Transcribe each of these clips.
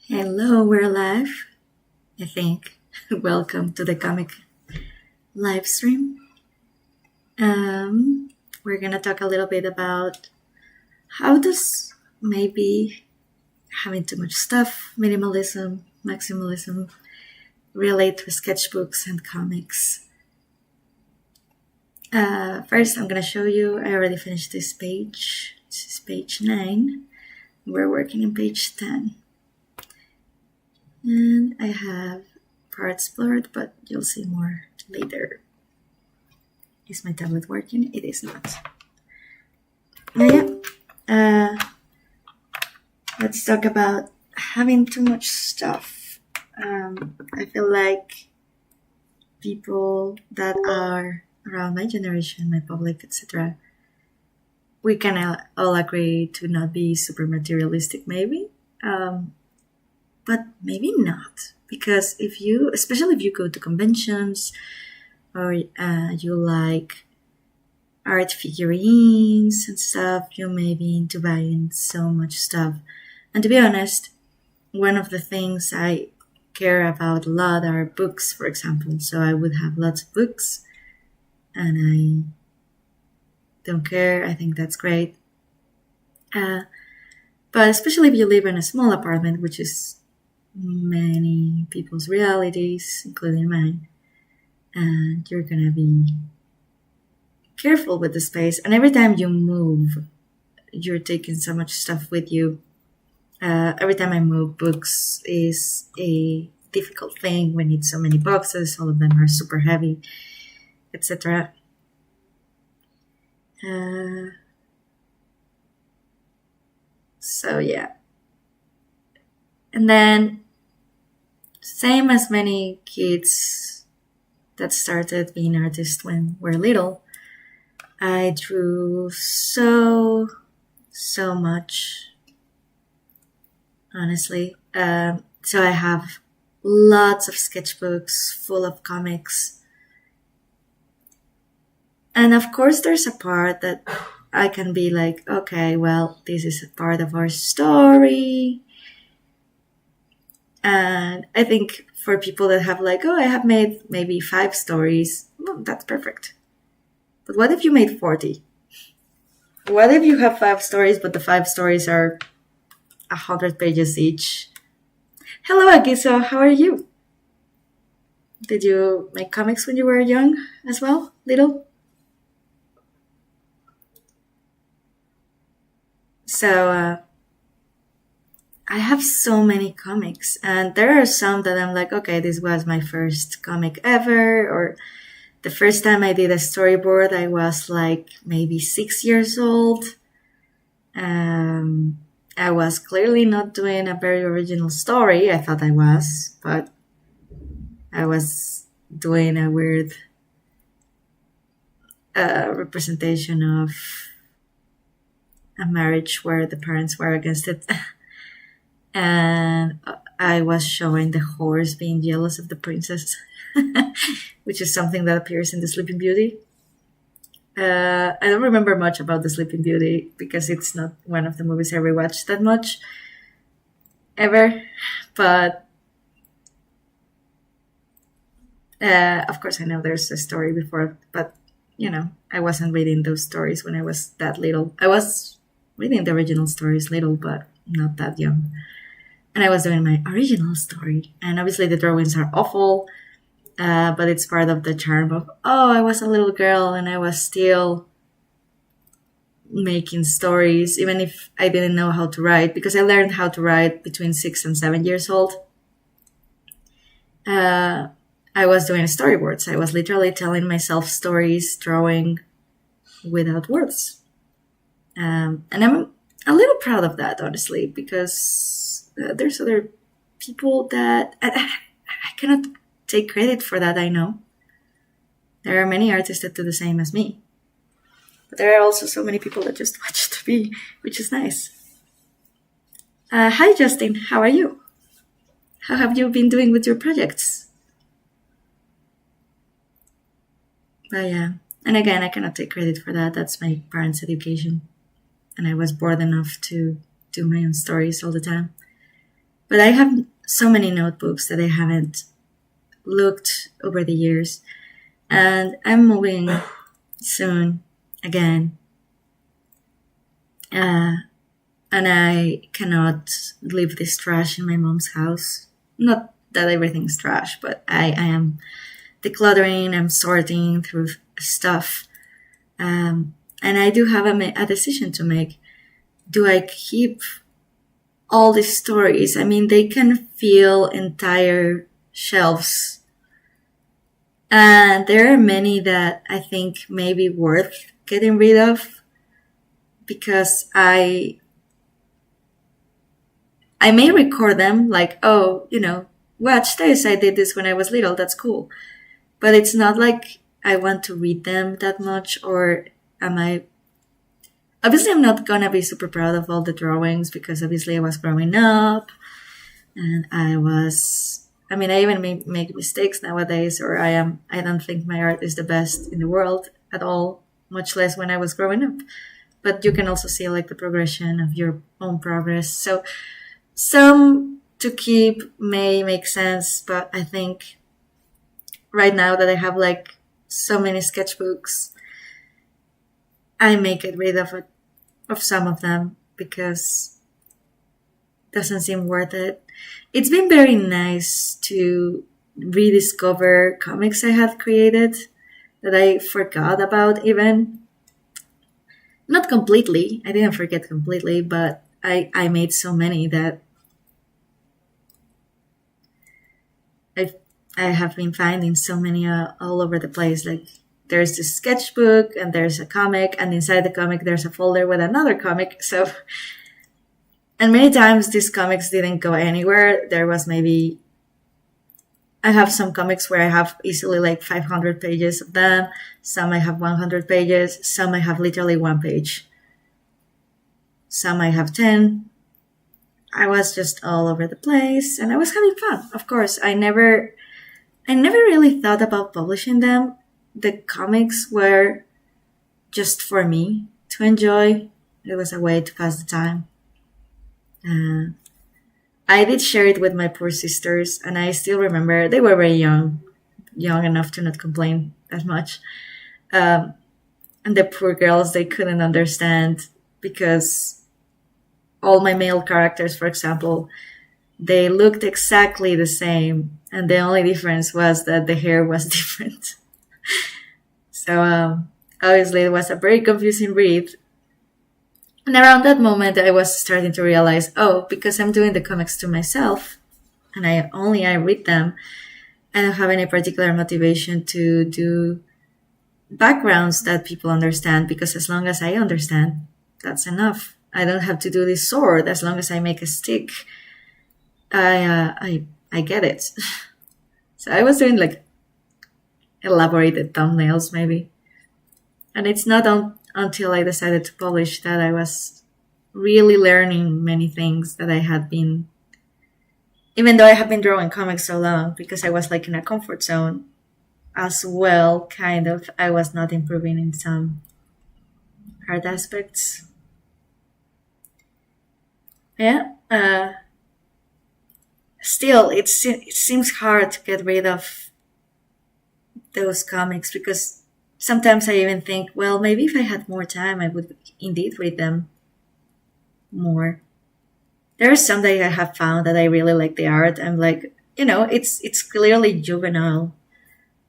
Hello, we're live, I think. Welcome to the comic live stream. We're gonna talk a little bit about how does maybe having too much stuff, minimalism, maximalism, relate to sketchbooks and comics. First, I'm gonna show you, I already finished this page. This is page 9. We're working on page 10. And I have parts blurred, but you'll see more later. Is my tablet working? It is not. Let's talk about having too much stuff. I feel like people that are around my generation, my public, etc., we can all agree to not be super materialistic, maybe. But maybe not, because especially if you go to conventions or you like art figurines and stuff, you may be into buying so much stuff. And to be honest, one of the things I care about a lot are books, for example. So I would have lots of books and I don't care. I think that's great. But especially if you live in a small apartment, which is many people's realities, including mine, and you're gonna be careful with the space. And every time you move, you're taking so much stuff with you. Every time I move, books is a difficult thing. We need so many boxes, all of them are super heavy, etc. So yeah. And then, same as many kids that started being artists when we're little, I drew so much, honestly. So I have lots of sketchbooks full of comics. And of course, there's a part that I can be like, okay, well, this is a part of our story. And I think for people that have like, I have made maybe 5 stories, well, that's perfect. But what if you made 40? What if you have 5 stories, but the 5 stories are 100 pages each? Hello, Agiso, how are you? Did you make comics when you were young as well, little? So, I have so many comics, and there are some that I'm like, okay, this was my first comic ever, or the first time I did a storyboard, I was like maybe 6 years old. I was clearly not doing a very original story. I thought I was, but I was doing a weird representation of a marriage where the parents were against it. And I was showing the horse being jealous of the princess, which is something that appears in The Sleeping Beauty. I don't remember much about The Sleeping Beauty because it's not one of the movies I rewatched that much ever. But of course, I know there's a story before, but I wasn't reading those stories when I was that little. I was reading the original stories little, but not that young. And I was doing my original story. And obviously the drawings are awful, but it's part of the charm of, I was a little girl and I was still making stories, even if I didn't know how to write, because I learned how to write between 6 and 7 years old. I was doing storyboards. I was literally telling myself stories, drawing without words. And I'm a little proud of that, honestly, because there's other people that I cannot take credit for that, I know. There are many artists that do the same as me. But there are also so many people that just watch TV, which is nice. Hi, Justin. How are you? How have you been doing with your projects? But yeah. And again, I cannot take credit for that. That's my parents' education. And I was bored enough to do my own stories all the time. But I have so many notebooks that I haven't looked over the years. And I'm moving soon again. And I cannot leave this trash in my mom's house. Not that everything's trash, but I am decluttering, I'm sorting through stuff. And I do have a decision to make. Do I keep all these stories? I mean, they can fill entire shelves. And there are many that I think may be worth getting rid of, because I may record them like, oh, watch this. I did this when I was little. That's cool. But it's not like I want to read them that much, or obviously I'm not gonna be super proud of all the drawings, because obviously I was growing up and I even make mistakes nowadays, or I don't think my art is the best in the world at all, much less when I was growing up. But you can also see like the progression of your own progress. So some to keep may make sense, but I think right now that I have like so many sketchbooks, I may get rid of some of them, because it doesn't seem worth it. It's been very nice to rediscover comics I had created that I forgot about even. Not completely. I didn't forget completely, but I made so many that I have been finding so many all over the place. Like there's this sketchbook and there's a comic, and inside the comic there's a folder with another comic. So, and many times these comics didn't go anywhere. There was I have some comics where I have easily like 500 pages of them. Some I have 100 pages. Some I have literally 1 page. Some I have 10. I was just all over the place, and I was having fun. Of course, I never really thought about publishing them. The comics were just for me to enjoy. It was a way to pass the time. I did share it with my poor sisters, and I still remember they were very young enough to not complain as much. And the poor girls, they couldn't understand, because all my male characters, for example, they looked exactly the same, and the only difference was that the hair was different. So obviously it was a very confusing read. And around that moment, I was starting to realize, because I'm doing the comics to myself, and I read them, I don't have any particular motivation to do backgrounds that people understand, because as long as I understand, that's enough. I don't have to do this sword. As long as I make a stick, I get it. So I was doing like elaborated thumbnails maybe. And it's not until I decided to publish that I was really learning many things that I had been, even though I have been drawing comics so long, because I was like in a comfort zone as well, kind of. I was not improving in some art aspects. Yeah. Still, it seems hard to get rid of those comics, because sometimes I even think, well, maybe if I had more time, I would indeed read them more. There are some that I have found that I really like the art. I'm like, it's clearly juvenile,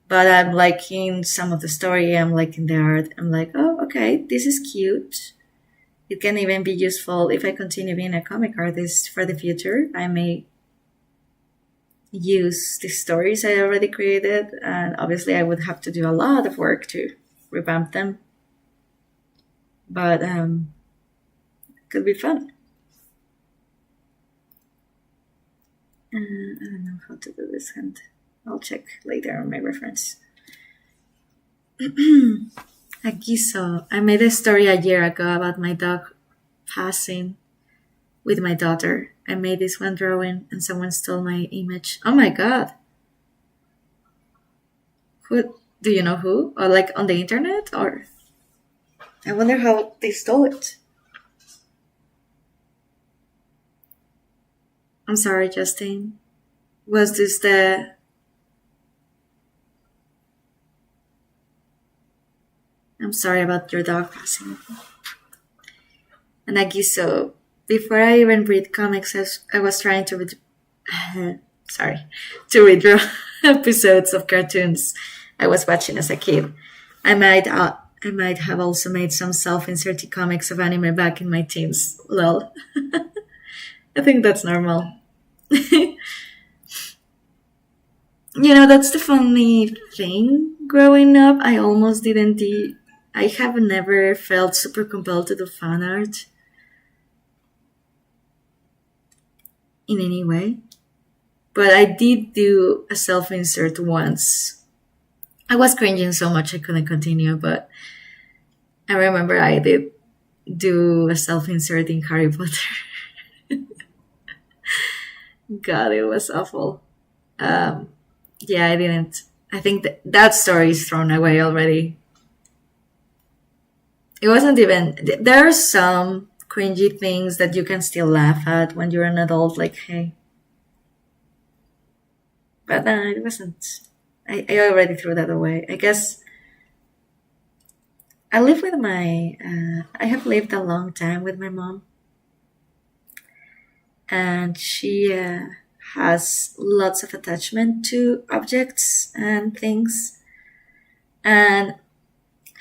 but I'm liking some of the story. I'm liking the art. I'm like, oh, okay, this is cute. It can even be useful if I continue being a comic artist for the future. I may use the stories I already created, and obviously I would have to do a lot of work to revamp them. But it could be fun. I don't know how to do this hand. I'll check later on my reference. Agiso. I made a story a year ago about my dog passing with my daughter. I made this one drawing and someone stole my image. Oh my god. Who? Do you know who? Or like on the internet? Or I wonder how they stole it. I'm sorry, Justin. Was this the... I'm sorry about your dog passing. And I guess so. Before I even read comics, I was trying to read, sorry, to redraw episodes of cartoons I was watching as a kid. I might have also made some self-inserted comics of anime back in my teens. Lol. I think that's normal. That's the funny thing. Growing up, I almost didn't do. I have never felt super compelled to do fan art in any way. But I did do a self insert once. I was cringing so much I couldn't continue, but I remember I did do a self insert in Harry Potter. God, it was awful. Yeah, I didn't. I think that story is thrown away already. It wasn't even. There are some cringy things that you can still laugh at when you're an adult, like, hey. But it wasn't. I already threw that away. I guess I live with my. I have lived a long time with my mom, and she has lots of attachment to objects and things, and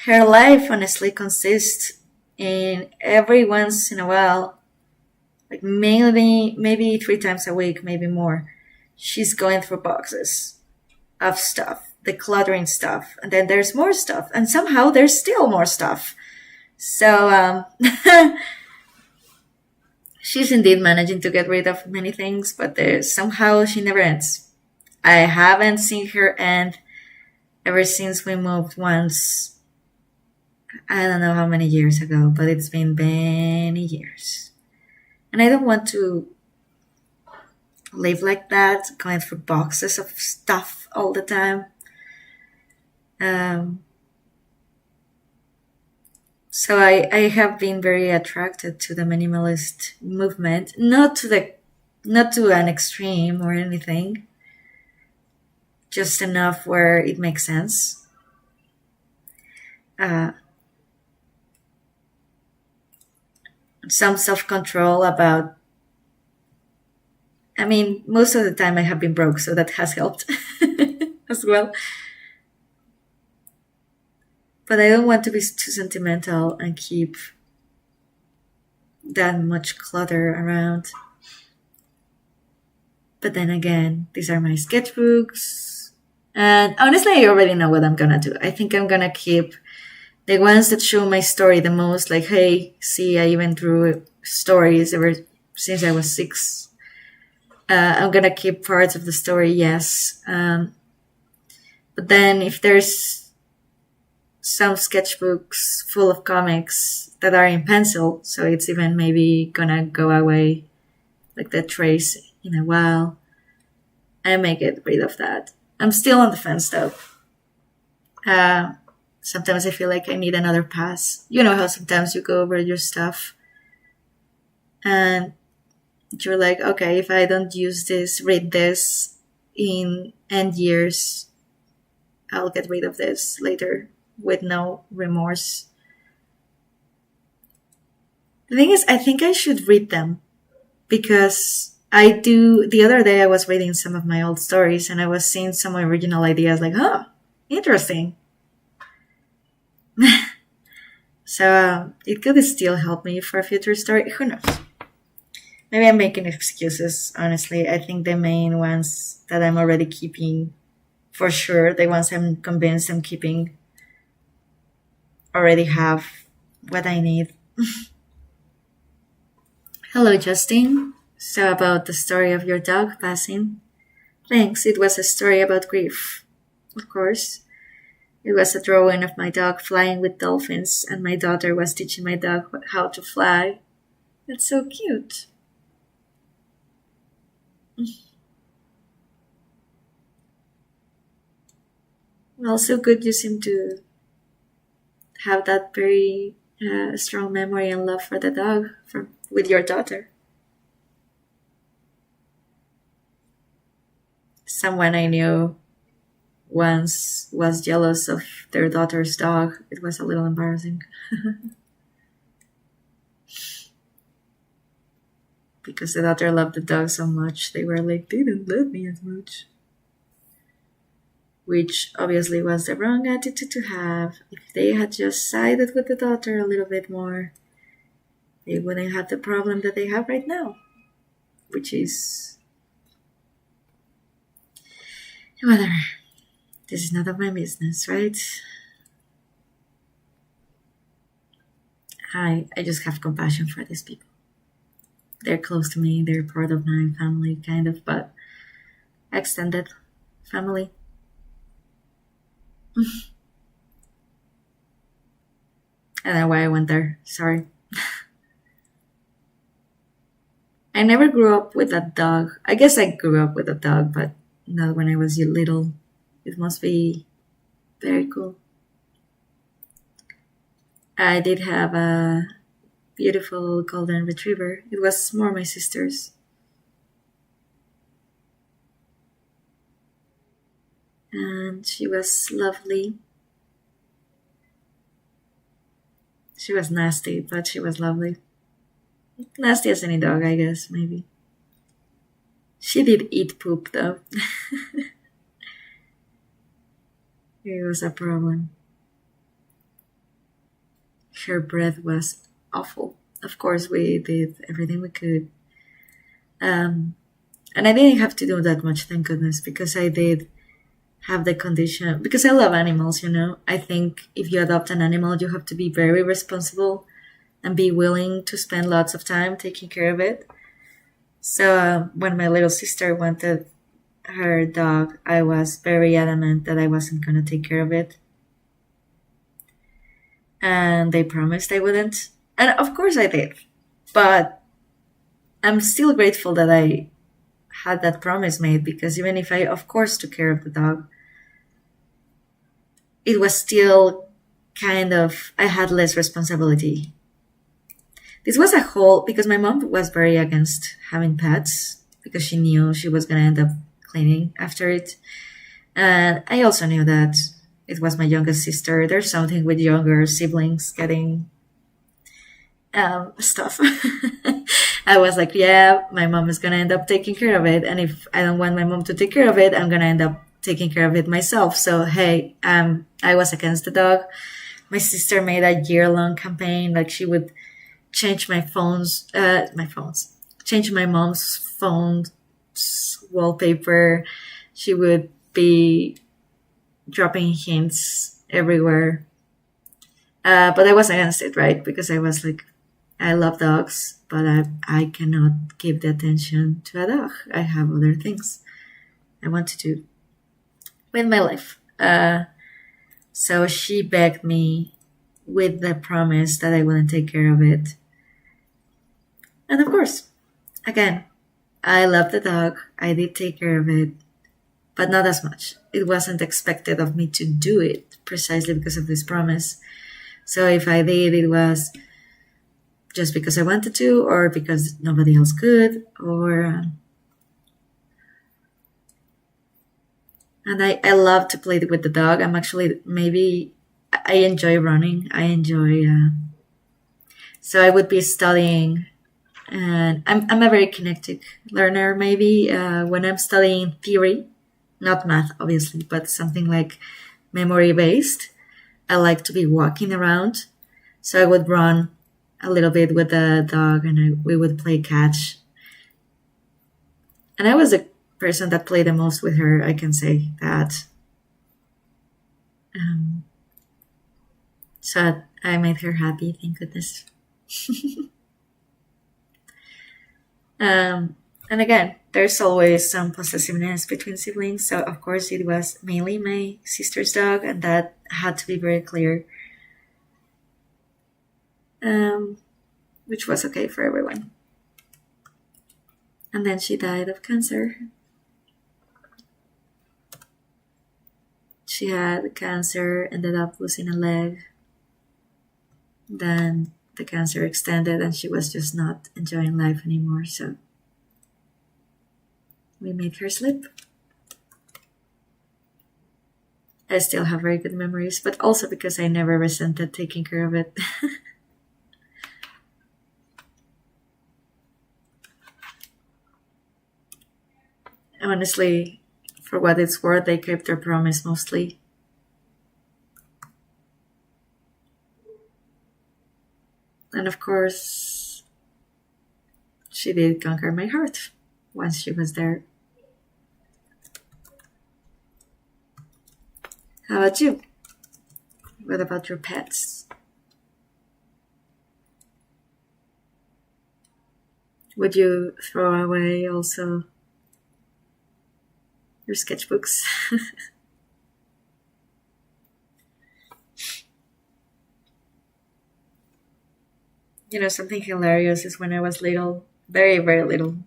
her life honestly consists in every once in a while, like maybe 3 times a week, maybe more. She's going through boxes of stuff, decluttering stuff, and then there's more stuff, and somehow there's still more stuff. So she's indeed managing to get rid of many things, but somehow she never ends. I haven't seen her end ever since we moved once. I don't know how many years ago, but it's been many years. And I don't want to live like that, going through boxes of stuff all the time. So I have been very attracted to the minimalist movement, not to an extreme or anything, just enough where it makes sense. Some self-control about. I mean, most of the time I have been broke, so that has helped as well. But I don't want to be too sentimental and keep that much clutter around. But then again, these are my sketchbooks. And honestly, I already know what I'm gonna do. I think I'm gonna keep the ones that show my story the most. Like, hey, see, I even drew stories ever since I was 6. I'm gonna keep parts of the story, yes. But then if there's some sketchbooks full of comics that are in pencil, so it's even maybe gonna go away, like the trace in a while, I may get rid of that. I'm still on the fence though. Sometimes I feel like I need another pass. You know how sometimes you go over your stuff and you're like, okay, if I don't read this in end years, I'll get rid of this later with no remorse. The thing is, I think I should read them because the other day I was reading some of my old stories and I was seeing some original ideas like, interesting. So it could still help me for a future story. Who knows? Maybe I'm making excuses, honestly. I think the main ones that I'm already keeping, for sure, the ones I'm convinced I'm keeping, already have what I need. Hello, Justin. So about the story of your dog passing. Thanks, it was a story about grief. Of course. It was a drawing of my dog flying with dolphins, and my daughter was teaching my dog how to fly. That's so cute. Well, so good you seem to have that very strong memory and love for the dog with your daughter. someone I knew once was jealous of their daughter's dog. It was a little embarrassing. Because the daughter loved the dog so much, they were like, they don't love me as much. Which obviously was the wrong attitude to have. If they had just sided with the daughter a little bit more, they wouldn't have the problem that they have right now. Which is... whatever. This is none of my business, right? I just have compassion for these people. They're close to me, they're part of my family, kind of, but extended family. I don't know why I went there, sorry. I never grew up with a dog. I guess I grew up with a dog, but not when I was little. It must be very cool. I did have a beautiful golden retriever. It was more my sister's. And she was lovely. She was nasty, but she was lovely. Nasty as any dog, I guess, maybe. She did eat poop, though. It was a problem. Her breath was awful. Of course, we did everything we could. And I didn't have to do that much, thank goodness, because I did have the condition. Because I love animals, you know. I think if you adopt an animal, you have to be very responsible and be willing to spend lots of time taking care of it. So when my little sister wanted her dog, I was very adamant that I wasn't going to take care of it. And they promised I wouldn't. And of course I did. But I'm still grateful that I had that promise made, because even if I, of course, took care of the dog, it was still kind of, I had less responsibility. This was a whole, because my mom was very against having pets, because she knew she was going to end up cleaning after it. And I also knew that it was my youngest sister. There's something with younger siblings getting stuff. I was like, yeah, my mom is going to end up taking care of it. And if I don't want my mom to take care of it, I'm going to end up taking care of it myself. So, hey, I was against the dog. My sister made a year-long campaign. Like, she would change change my mom's phone wallpaper. She would be dropping hints everywhere. But I was against it, right? Because I was like, I love dogs, but I cannot give the attention to a dog. I have other things I want to do with my life. So she begged me with the promise that I wouldn't take care of it. And of course, again, I love the dog. I did take care of it, but not as much. It wasn't expected of me to do it precisely because of this promise. So if I did, it was just because I wanted to, or because nobody else could, or... And I love to play with the dog. I'm actually, I enjoy running. I enjoy... So I would be studying, and I'm a very kinetic learner, maybe. When I'm studying theory, not math, obviously, but something like memory-based, I like to be walking around. So I would run a little bit with the dog, and we would play catch. And I was the person that played the most with her, I can say that. So I made her happy, thank goodness. And again, there's always some possessiveness between siblings. So of course it was mainly my sister's dog, and that had to be very clear. Which was okay for everyone. And then she died of cancer. She had cancer, ended up losing a leg. Then the cancer extended and she was just not enjoying life anymore. So we made her sleep. I still have very good memories, but also because I never resented taking care of it. Honestly, for what it's worth, they kept their promise mostly. And of course, she did conquer my heart once she was there. How about you? What about your pets? Would you throw away also your sketchbooks? Something hilarious is when I was little, very, very little,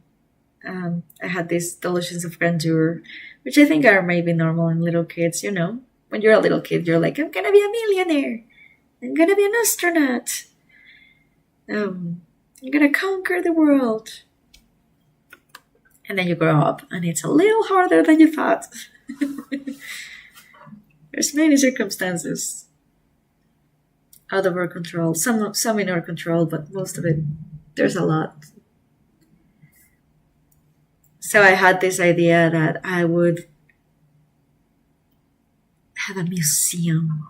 I had these delusions of grandeur, which I think are maybe normal in little kids, When you're a little kid, you're like, I'm gonna be a millionaire. I'm gonna be an astronaut. I'm gonna conquer the world. And then you grow up, and it's a little harder than you thought. There's many circumstances out of our control. Some in our control, but most of it, there's a lot. So I had this idea that I would have a museum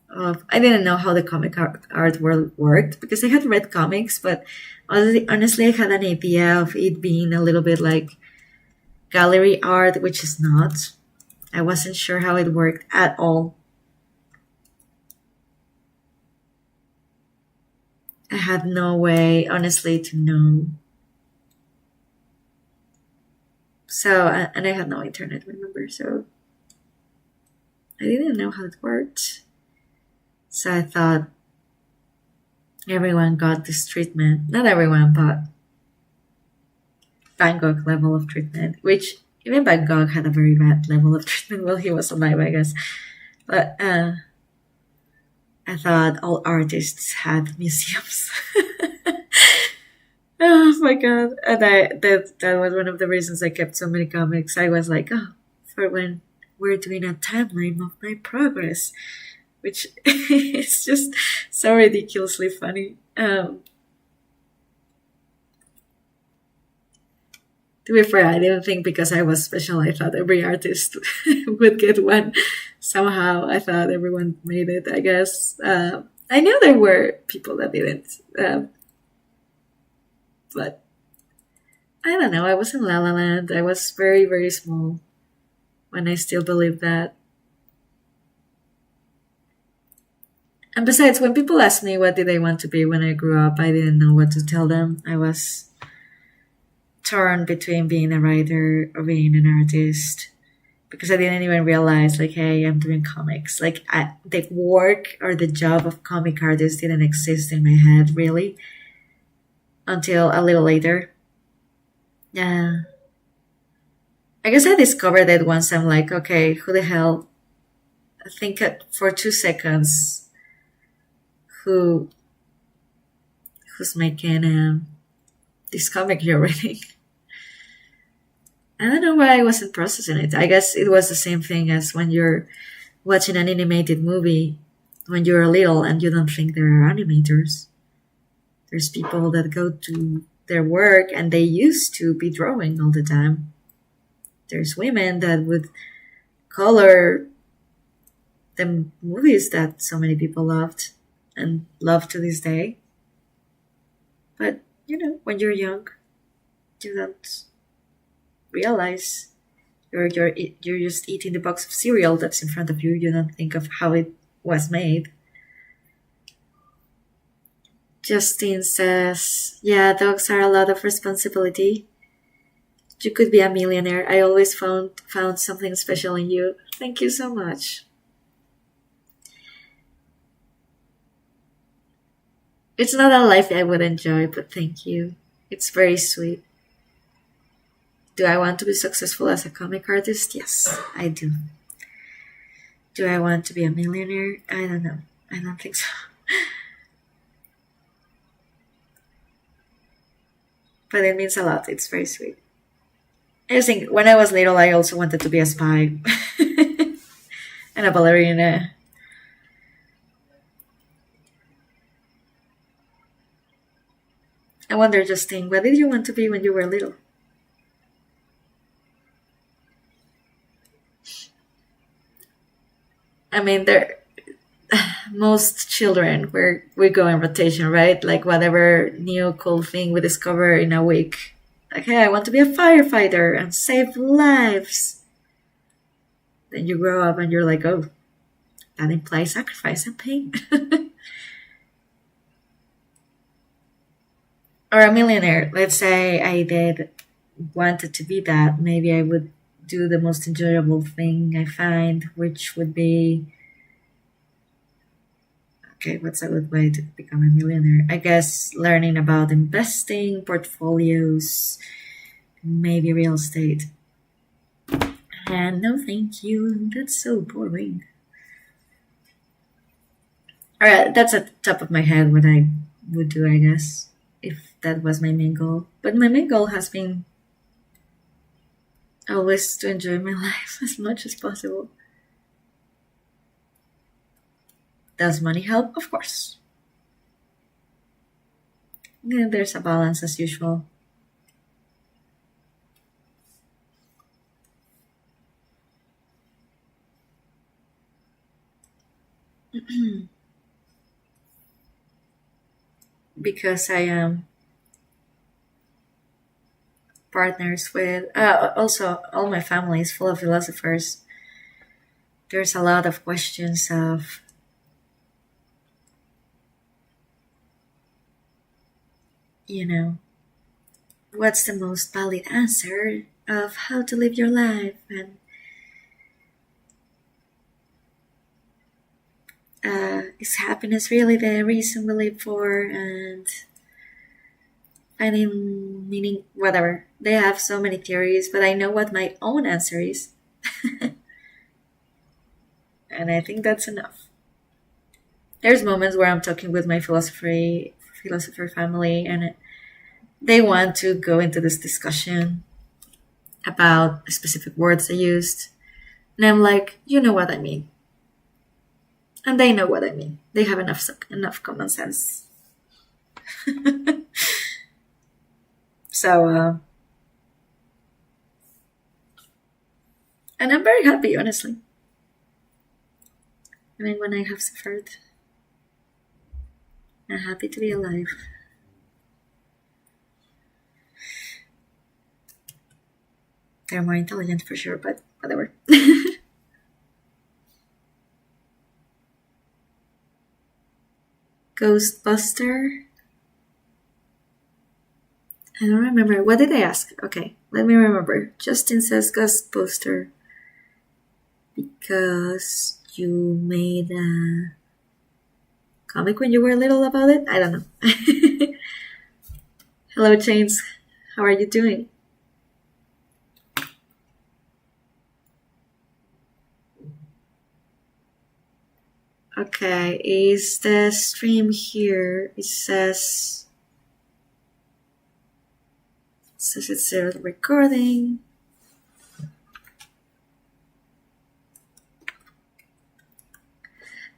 of. I didn't know how the comic art world worked because I had read comics, but honestly, I had an idea of it being a little bit like gallery art, which is not. I wasn't sure how it worked at all. I had no way, honestly, to know. So, and I had no internet, remember? So, I didn't know how it worked. So I thought everyone got this treatment. Not everyone, but Van Gogh level of treatment, which even Van Gogh had a very bad level of treatment while he was alive, I guess. But I thought all artists had museums. Oh my god! And that was one of the reasons I kept so many comics. I was like, for when we're doing a timeline of my progress, which is just so ridiculously funny. To be fair, I didn't think because I was special, I thought every artist would get one. Somehow, I thought everyone made it, I guess. I knew there were people that didn't. But I don't know. I was in La La Land. I was very, very small when I still believed that. And besides, when people asked me what did I want to be when I grew up, I didn't know what to tell them. I was torn between being a writer or being an artist because I didn't even realize, like, hey, I'm doing comics. Like, the work or the job of comic artist didn't exist in my head, really, until a little later. Yeah. I guess I discovered it once I'm like, okay, who the hell? I think for 2 seconds, who's making this comic you're reading? I don't know why I wasn't processing it. I guess it was the same thing as when you're watching an animated movie when you're little and you don't think there are animators. There's people that go to their work and they used to be drawing all the time. There's women that would color the movies that so many people loved and love to this day. But, when you're young, you don't realize you're just eating the box of cereal that's in front of you. You don't think of how it was made. Justine says, yeah, dogs are a lot of responsibility. You could be a millionaire. I always found something special in you. Thank you so much. It's not a life I would enjoy, but thank you. It's very sweet. Do I want to be successful as a comic artist? Yes, I do. Do I want to be a millionaire? I don't know. I don't think so. But it means a lot. It's very sweet. I just think when I was little, I also wanted to be a spy. and a ballerina. I wonder, Justine, what did you want to be when you were little? I mean, there most children where we go in rotation, right? Like whatever new cool thing we discover in a week. Like, hey, I want to be a firefighter and save lives. Then you grow up and you're like, oh, that implies sacrifice and pain. Or a millionaire. Let's say I did wanted to be that. Maybe I would do the most enjoyable thing I find, which would be okay, what's a good way to become a millionaire? I guess learning about investing, portfolios, maybe real estate. And no, thank you. That's so boring. All right, that's at the top of my head what I would do, I guess, if that was my main goal. But my main goal has been always to enjoy my life as much as possible. Does money help? Of course. Yeah, there's a balance as usual. Because I am partners with, also, all my family is full of philosophers. There's a lot of questions of, you know, what's the most valid answer of how to live your life, and is happiness really the reason we live for, and finding meaning, whatever. They have so many theories, but I know what my own answer is. And I think that's enough. There's moments where I'm talking with my philosopher family, and they want to go into this discussion about specific words I used. And I'm like, you know what I mean. And they know what I mean. They have enough common sense. So, and I'm very happy, honestly. I mean, when I have suffered, I'm happy to be alive. They're more intelligent for sure, but whatever. Ghostbuster? I don't remember. What did I ask? Okay, let me remember. Justin says Ghostbuster because you made a comic when you were little about it? I don't know. Hello, Chains. How are you doing? Okay, is the stream here? It says it's recording.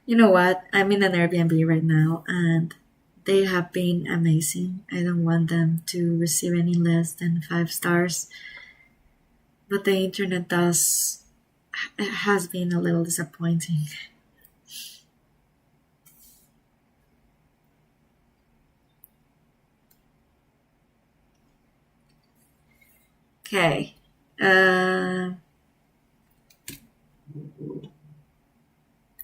You know what? I'm in an Airbnb right now, and they have been amazing. I don't want them to receive any less than 5 stars, but the internet has been a little disappointing. Okay.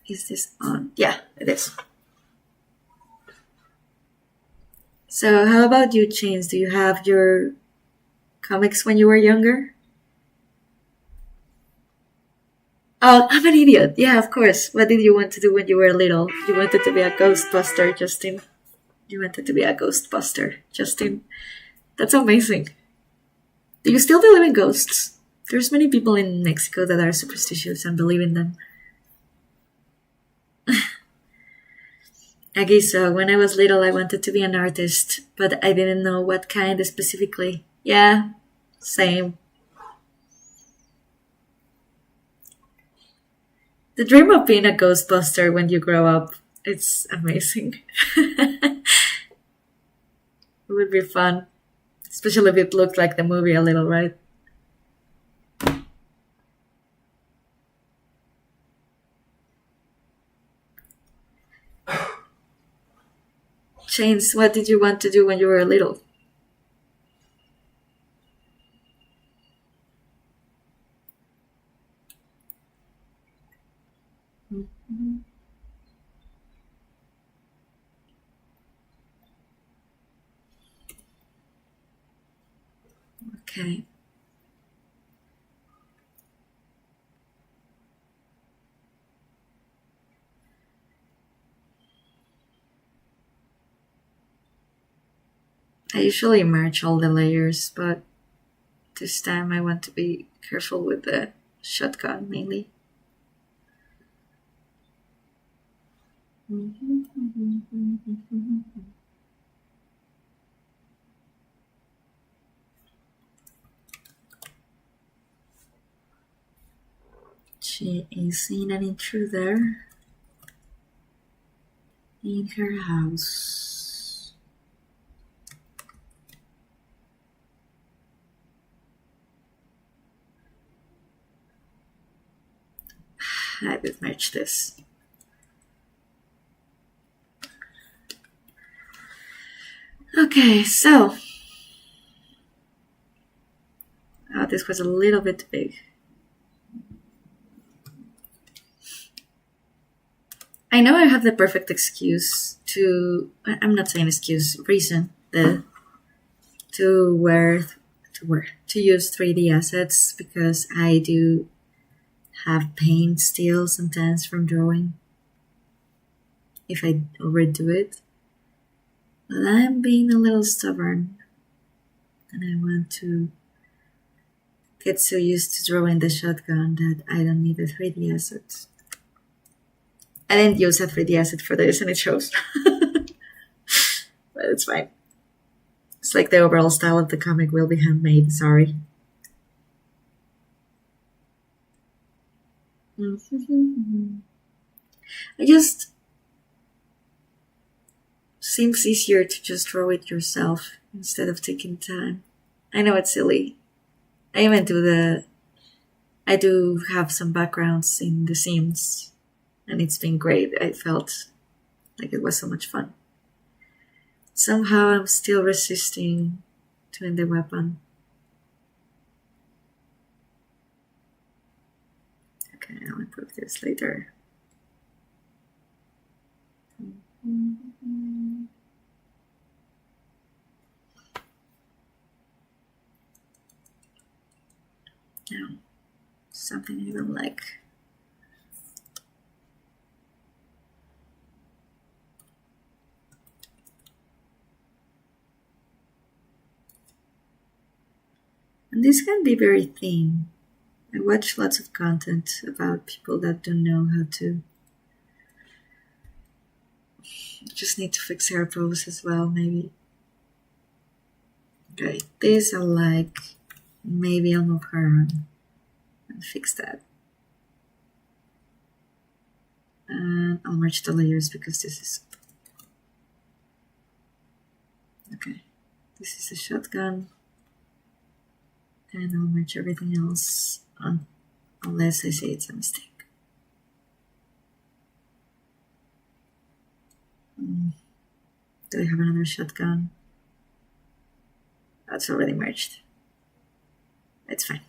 Is this on? Yeah, it is. So how about you, Chains? Do you have your comics when you were younger? Oh, I'm an idiot. Yeah, of course. What did you want to do when you were little? You wanted to be a Ghostbuster, Justin. You wanted to be a Ghostbuster, Justin. That's amazing. Do you still believe in ghosts? There's many people in Mexico that are superstitious and believe in them. I guess so. When I was little, I wanted to be an artist, but I didn't know what kind specifically. Yeah, same. The dream of being a Ghostbuster when you grow up, it's amazing. It would be fun, especially if it looked like the movie a little, right? James, what did you want to do when you were little? Mhm. Okay. I usually merge all the layers, but this time I want to be careful with the shotgun mainly. She is seeing an intruder in her house. I will merge this. Okay, so this was a little bit big. I know I have the perfect excuse to. I'm not saying excuse, reason to use 3D assets because I do have pain still sometimes from drawing if I overdo it. But I'm being a little stubborn and I want to get so used to drawing the shotgun that I don't need a 3D asset. I didn't use a 3D asset for this and it shows. But it's fine. It's like the overall style of the comic will be handmade, sorry. I just seems easier to just draw it yourself instead of taking time. I know it's silly. I do have some backgrounds in The Sims and it's been great. I felt like it was so much fun. Somehow I'm still resisting doing the weapon. Okay, I'll improve this later. Now, something I don't like. And this can be very thin. I watch lots of content about people that don't know how to. Just need to fix hair pose as well, maybe. Okay, this I like. Maybe I'll move her on and fix that. And I'll merge the layers because this is. Okay, this is a shotgun. And I'll merge everything else on, unless I say it's a mistake. Do I have another shotgun? That's already merged. It's fine.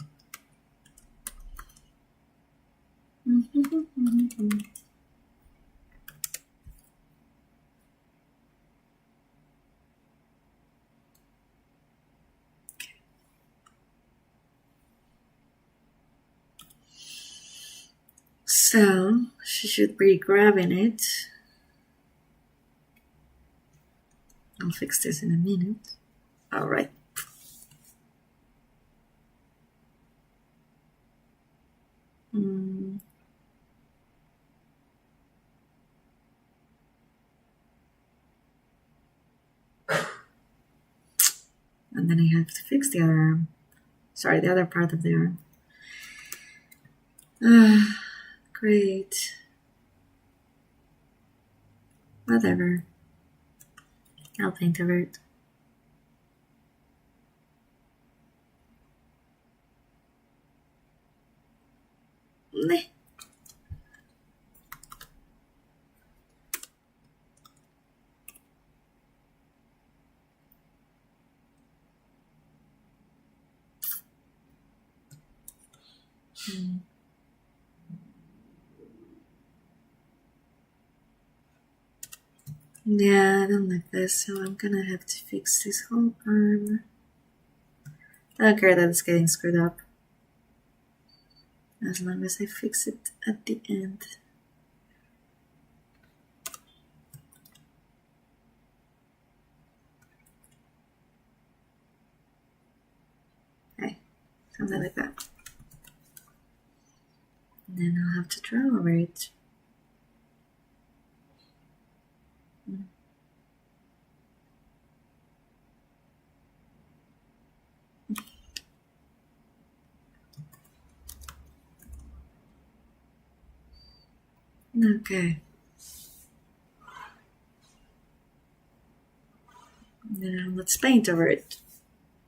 So she should be grabbing it. I'll fix this in a minute. All right. And then I have to fix the other arm. Sorry, the other part of the arm. Great. Whatever. I'll paint over it. Meh. Yeah, I don't like this, so I'm gonna have to fix this whole arm. I don't care that it's getting screwed up, as long as I fix it at the end. Okay, something like that. And then I'll have to draw over it. Okay. Now let's paint over it,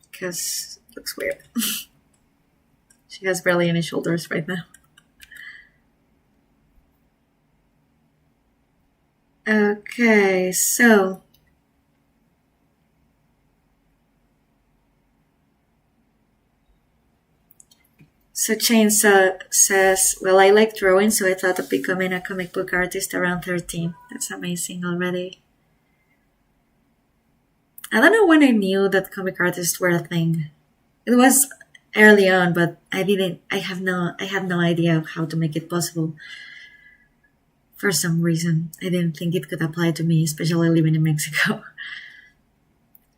because it looks weird. She has barely any shoulders right now. Okay, so Chainsaw says, well, I like drawing, so I thought of becoming a comic book artist around 13. That's amazing already. I don't know when I knew that comic artists were a thing. It was early on, but I have no idea of how to make it possible. For some reason, I didn't think it could apply to me, especially living in Mexico.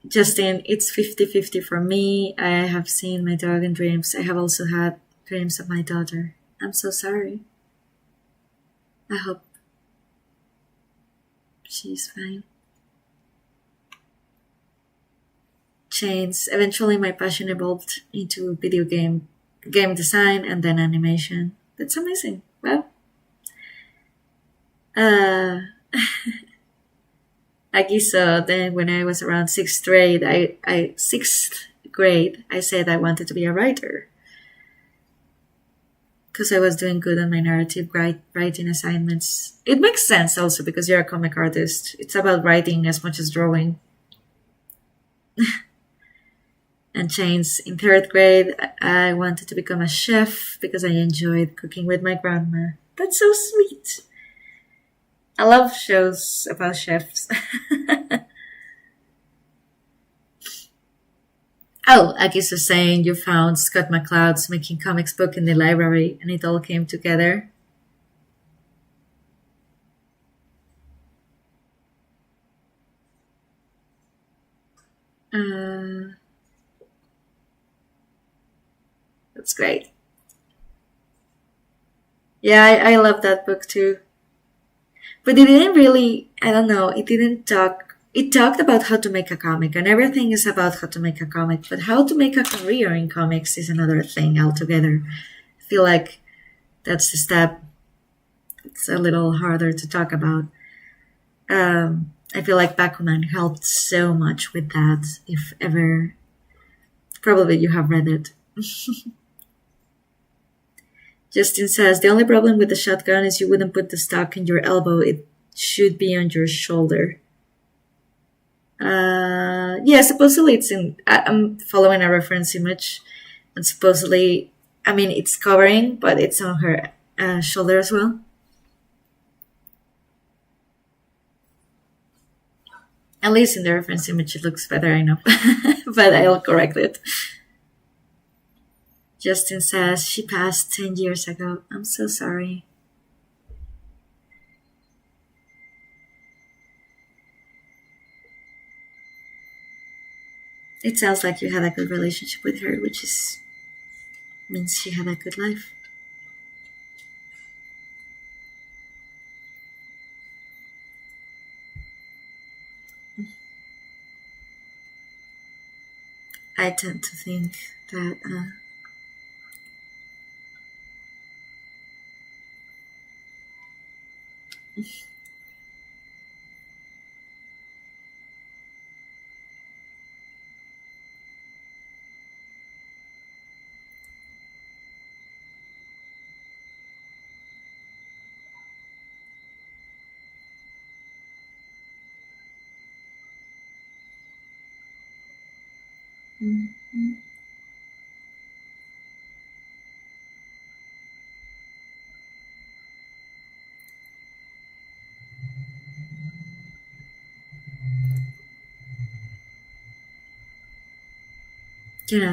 Justin, it's 50-50 for me. I have seen my dog in dreams. I have also had dreams of my daughter. I'm so sorry. I hope she's fine. Chains. Eventually my passion evolved into video game design and then animation. That's amazing. Well, so then when I was around sixth grade, I said I wanted to be a writer because I was doing good on my narrative writing assignments. It makes sense also because you're a comic artist. It's about writing as much as drawing. And Chains, in third grade, I wanted to become a chef because I enjoyed cooking with my grandma. That's so sweet. I love shows about chefs. Oh, Akis was saying you found Scott McCloud's Making Comics book in the library and it all came together. That's great. Yeah, I love that book too. But it didn't really, I don't know, it talked about how to make a comic, and everything is about how to make a comic, but how to make a career in comics is another thing altogether. I feel like that's the step. It's a little harder to talk about. I feel like Bakuman helped so much with that, if ever. Probably you have read it. Justin says, the only problem with the shotgun is you wouldn't put the stock in your elbow. It should be on your shoulder. Yeah, supposedly it's in... I'm following a reference image. And supposedly, I mean, it's covering, but it's on her shoulder as well. At least in the reference image it looks better, I know. But I'll correct it. Justin says, she passed 10 years ago. I'm so sorry. It sounds like you had a good relationship with her, which means she had a good life. I tend to think that Mhm.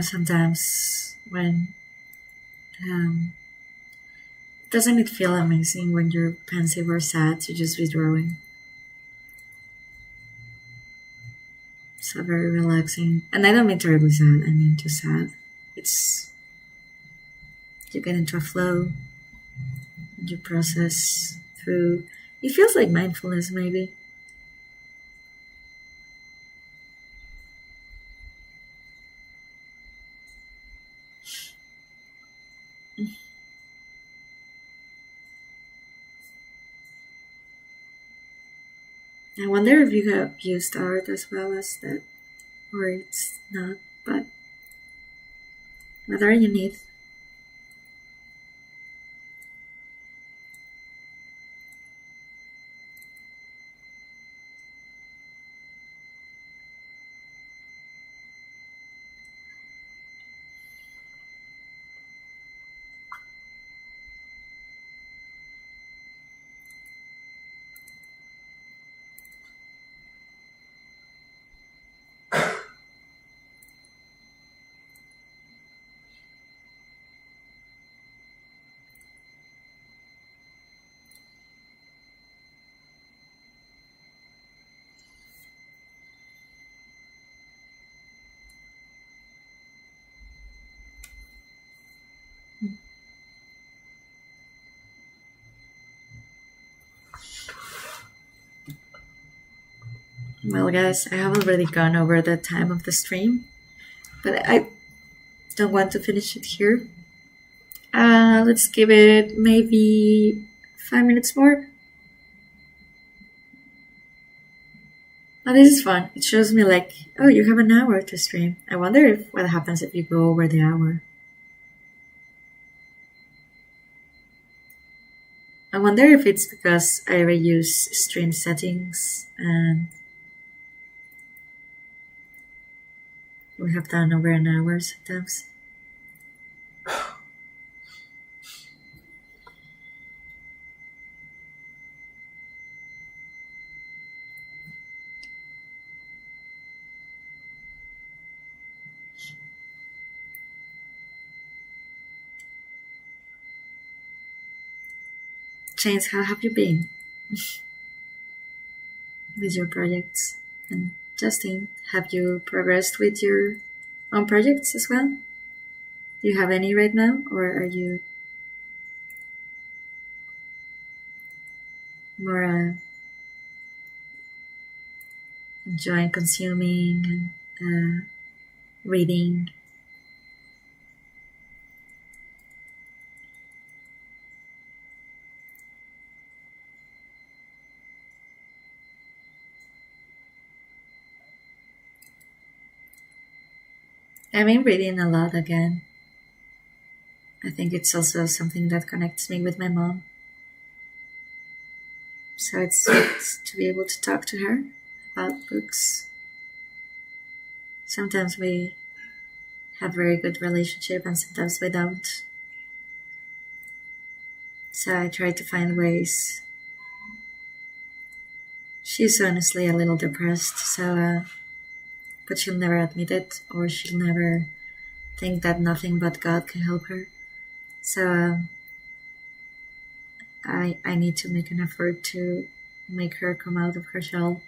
Sometimes when um, doesn't it feel amazing when you're pensive or sad to just be drawing? So very relaxing. And I don't mean terribly sad, I mean just sad. It's you get into a flow, you process through. It feels like mindfulness, maybe. I wonder if you have used art as well as that, or it's not, but whatever you need. Well, guys, I have already gone over the time of the stream, but I don't want to finish it here. Let's give it maybe 5 minutes more. Oh, this is fun. It shows me like, oh, you have an hour to stream. I wonder if what happens if you go over the hour. I wonder if it's because I reuse stream settings and we have done over an hour sometimes. James, how have you been with your projects? And Justin, have you progressed with your own projects as well? Do you have any right now, or are you more enjoying consuming and reading? I've been reading a lot again. I think it's also something that connects me with my mom. So it's to be able to talk to her about books. Sometimes we have very good relationship and sometimes we don't. So I try to find ways. She's honestly a little depressed, but she'll never admit it, or she'll never think that nothing but God can help her. So I need to make an effort to make her come out of her shell.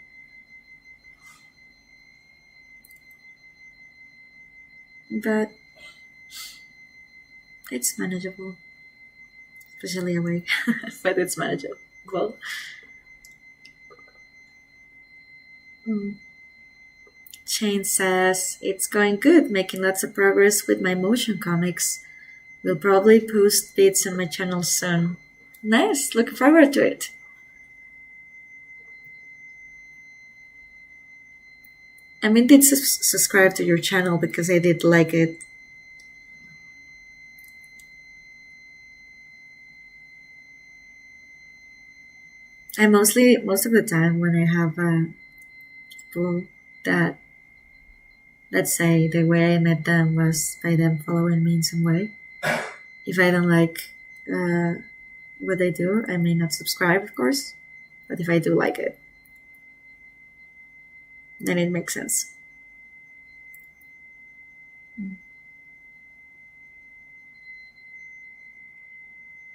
But it's manageable, especially awake. But it's manageable. Mm. Shane says it's going good, making lots of progress with my motion comics. Will probably post bits on my channel soon. Nice, looking forward to it. I mean, did subscribe to your channel because I did like it. And most of the time when I have people that, let's say, the way I met them was by them following me in some way. If I don't like what they do, I may not subscribe, of course. But if I do like it, then it makes sense.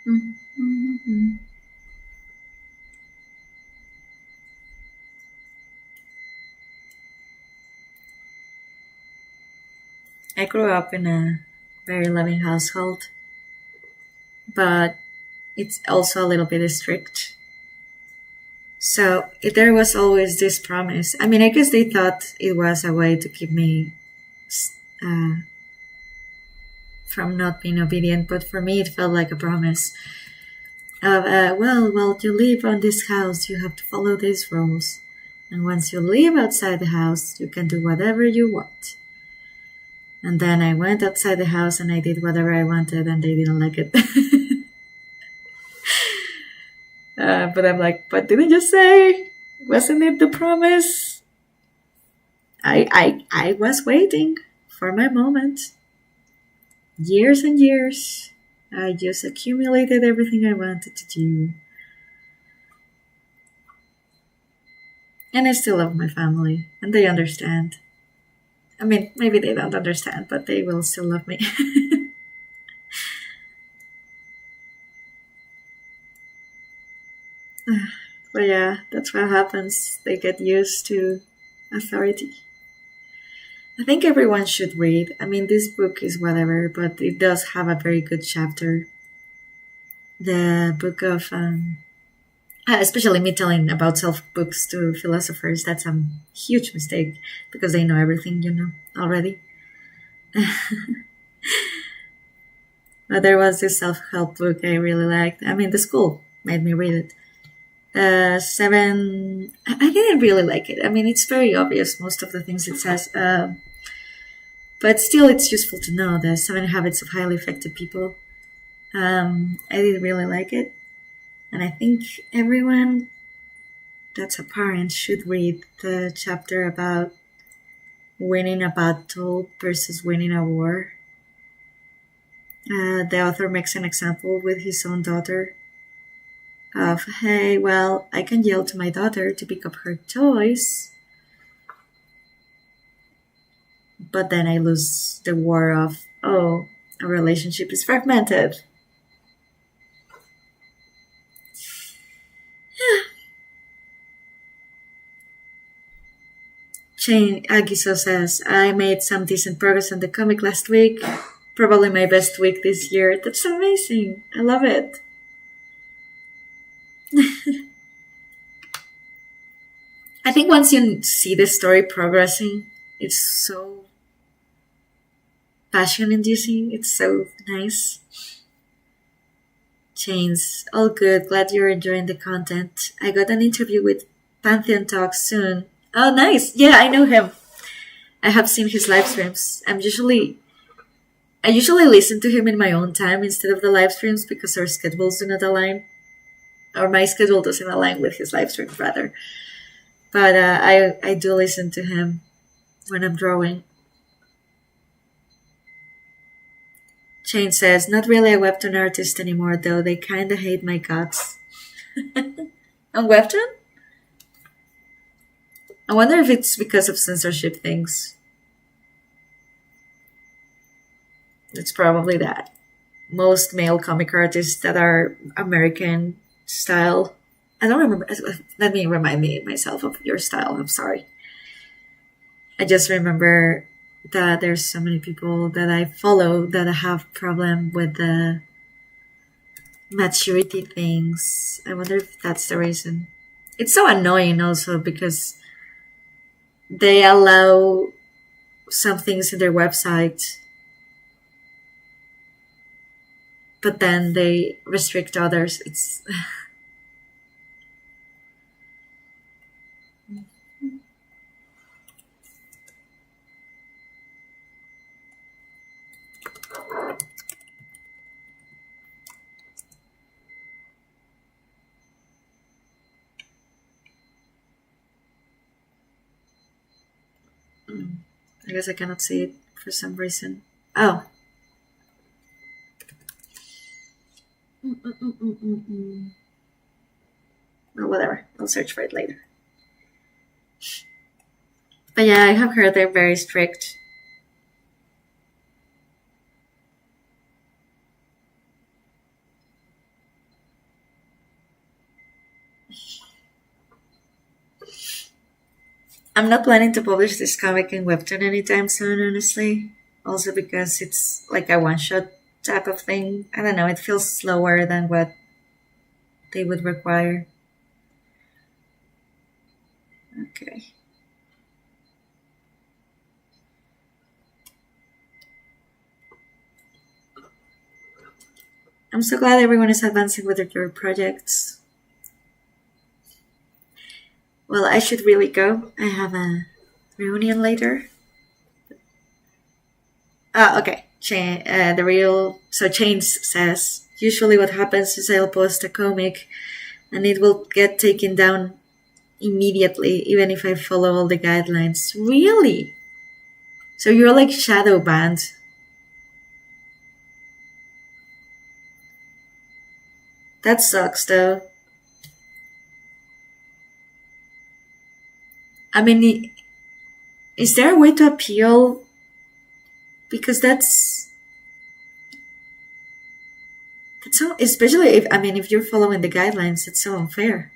Mm-hmm. I grew up in a very loving household, but it's also a little bit strict. So there was always this promise. I mean, I guess they thought it was a way to keep me uh, from not being obedient, but for me, it felt like a promise of, well, you live on this house, you have to follow these rules. And once you leave outside the house, you can do whatever you want. And then I went outside the house and I did whatever I wanted, and they didn't like it. But I'm like, but didn't you say? Wasn't it the promise? I was waiting for my moment. Years and years. I just accumulated everything I wanted to do. And I still love my family, and they understand. I mean, maybe they don't understand, but they will still love me. But yeah, that's what happens. They get used to authority. I think everyone should read. I mean, this book is whatever, but it does have a very good chapter. The book of, especially me telling about self-books to philosophers, that's a huge mistake because they know everything, already. But there was this self-help book I really liked. I mean, the school made me read it. I didn't really like it. I mean, it's very obvious, most of the things it says. But still, it's useful to know the 7 Habits of Highly Effective People. I did really like it. And I think everyone that's a parent should read the chapter about winning a battle versus winning a war. The author makes an example with his own daughter of, hey, well, I can yell to my daughter to pick up her toys, but then I lose the war of, oh, a relationship is fragmented. Shane Agiso says, I made some decent progress on the comic last week. Probably my best week this year. That's amazing. I love it. I think once you see the story progressing, it's so passion-inducing. It's so nice. Chains, all good. Glad you're enjoying the content. I got an interview with Pantheon Talks soon. Oh, nice. Yeah, I know him. I have seen his live streams. I usually listen to him in my own time instead of the live streams because our schedules do not align. Or my schedule doesn't align with his live streams, rather. But I do listen to him when I'm drawing. Shane says, not really a webtoon artist anymore, though. They kinda hate my guts. On webtoon? I wonder if it's because of censorship things. It's probably that. Most male comic artists that are American style. I don't remember. Let me remind myself of your style. I'm sorry. I just remember that there's so many people that I follow that have problem with the maturity things. I wonder if that's the reason. It's so annoying also because they allow some things in their website, but then they restrict others. It's I guess I cannot see it for some reason. Oh. Well, whatever. I'll search for it later. But yeah, I have heard they're very strict. I'm not planning to publish this comic in Webtoon anytime soon, honestly. Also because it's like a one-shot type of thing. I don't know, it feels slower than what they would require. Okay. I'm so glad everyone is advancing with their projects. Well, I should really go. I have a reunion later. Okay. The real Chains says usually what happens is I'll post a comic and it will get taken down immediately, even if I follow all the guidelines. Really? So you're like shadow banned. That sucks, though. I mean, is there a way to appeal? Because that's so. Especially if you're following the guidelines, it's so unfair.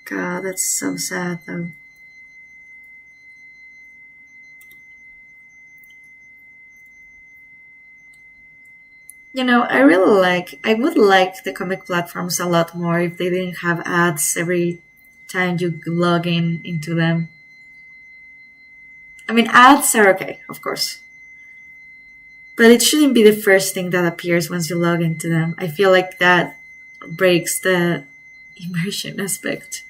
God, that's so sad, though. I would like the comic platforms a lot more if they didn't have ads every time you log into them. I mean, ads are okay, of course. But it shouldn't be the first thing that appears once you log into them. I feel like that breaks the immersion aspect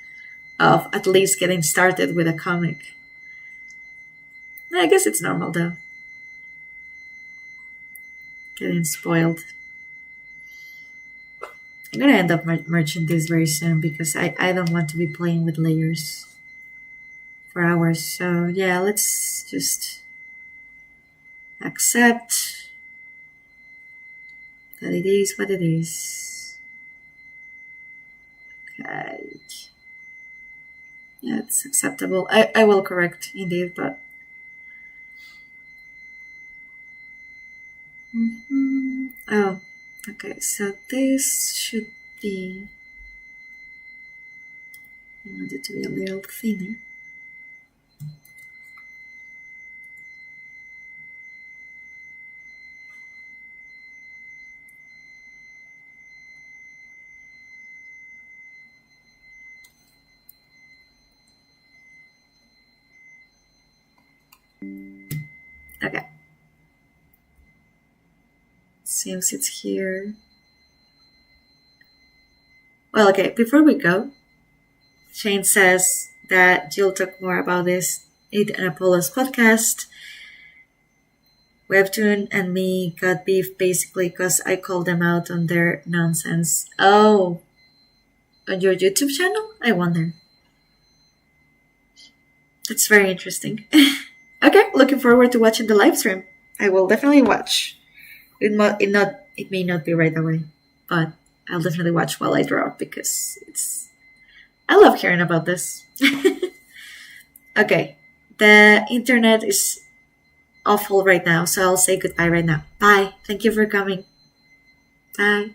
of at least getting started with a comic. I guess it's normal though. Getting spoiled. I'm gonna end up merging this very soon because I don't want to be playing with layers for hours. So yeah, let's just accept that it is what it is. Okay. Yeah, it's acceptable. I will correct indeed, but oh, okay. So this should be. I want it to be a little thinner. Okay. Seems it's here. Well, okay, before we go, Shane says that you'll talk more about this in an Apollo's podcast. Webtoon and me got beef basically because I called them out on their nonsense. Oh, on your YouTube channel? I wonder. That's very interesting. Okay, looking forward to watching the live stream. I will definitely watch. It may not be right away, but I'll definitely watch while I draw because I love hearing about this. Okay, the internet is awful right now, so I'll say goodbye right now. Bye. Thank you for coming. Bye.